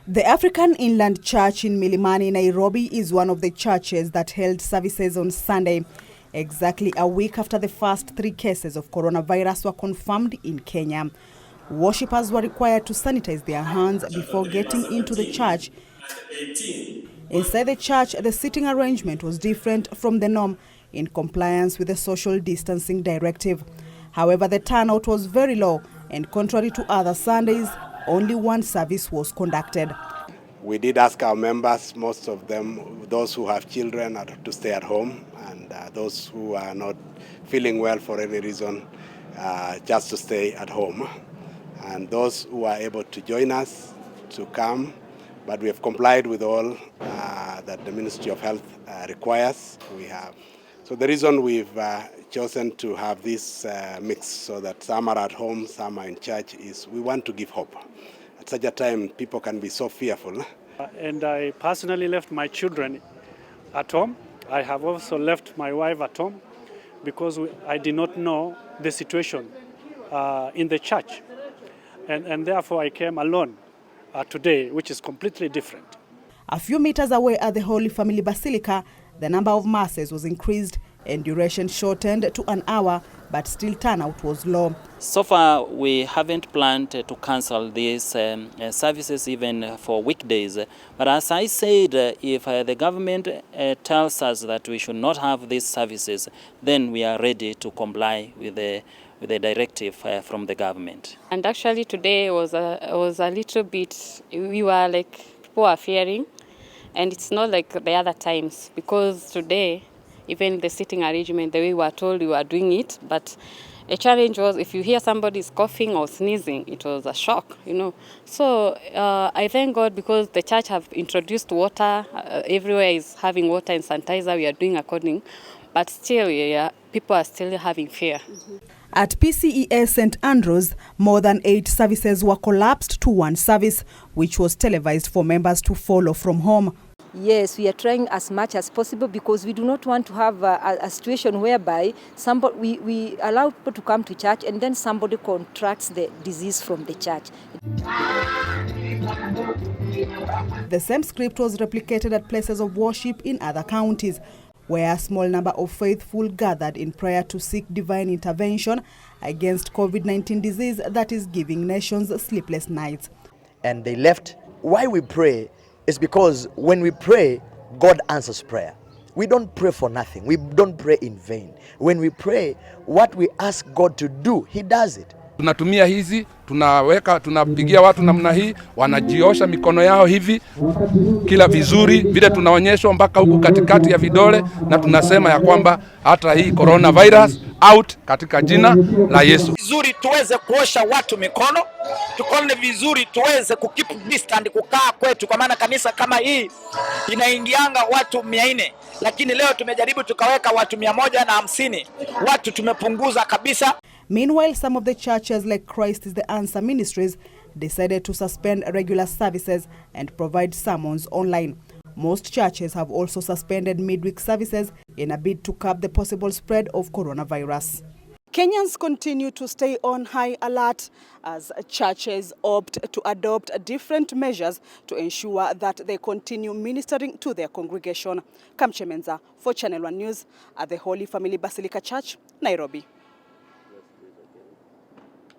The African Inland Church in Milimani, Nairobi is one of the churches that held services on Sunday, exactly a week after the first 3 cases of coronavirus were confirmed in Kenya. Worshippers were required to sanitize their hands before getting into the church. Inside the church, the seating arrangement was different from the norm in compliance with the social distancing directive. However, the turnout was very low, and contrary to other Sundays, only one service was conducted. We did ask our members, most of them, those who have children, to stay at home, and those who are not feeling well for any reason, just to stay at home. And those who are able to join us to come, but we have complied with all that the Ministry of Health requires. So the reason we've chosen to have this mix so that some are at home, some are in church, is we want to give hope. At such a time, people can be so fearful. And I personally left my children at home. I have also left my wife at home because I did not know the situation in the church. And therefore I came alone today, which is completely different. A few meters away at the Holy Family Basilica, the number of masses was increased and duration shortened to an hour, but still turnout was low. So far, we haven't planned to cancel these services even for weekdays. But as I said, if the government tells us that we should not have these services, then we are ready to comply with the directive from the government. And actually today was a little bit, we were like, people are fearing, and it's not like the other times, because today, even the sitting arrangement, the way we were told we were doing it, but a challenge was if you hear somebody is coughing or sneezing, it was a shock, you know. So I thank God because the church have introduced water, everywhere is having water and sanitizer, we are doing according, but still people are still having fear. At PCES St. Andrews, more than 8 services were collapsed to one service, which was televised for members to follow from home. Yes, we are trying as much as possible because we do not want to have a situation whereby we allow people to come to church and then somebody contracts the disease from the church. The same script was replicated at places of worship in other counties, where a small number of faithful gathered in prayer to seek divine intervention against COVID-19 disease that is giving nations sleepless nights. And they left. Why we pray is because when we pray, God answers prayer. We don't pray for nothing. We don't pray in vain. When we pray, what we ask God to do, He does it. Tunatumia hizi, tunapigia watu namna hii, wanajiosha mikono yao hivi, kila vizuri, vile tunaonyeshwa mpaka huku katikati ya vidole, na tunasema ya kwamba hata hii coronavirus out katika jina la Yesu. Vizuri tuweze kuosha watu mikono, tukone vizuri tuweze kukeep distance kukaa kwetu, kwa maana kanisa kama hii inaingianga watu 400, lakini leo tumejaribu tukaweka watu 150, watu tumepunguza kabisa. Meanwhile, some of the churches like Christ is the Answer Ministries decided to suspend regular services and provide sermons online. Most churches have also suspended midweek services in a bid to curb the possible spread of coronavirus. Kenyans continue to stay on high alert as churches opt to adopt different measures to ensure that they continue ministering to their congregation. Kamchemenza for Channel 1 News at the Holy Family Basilica Church, Nairobi.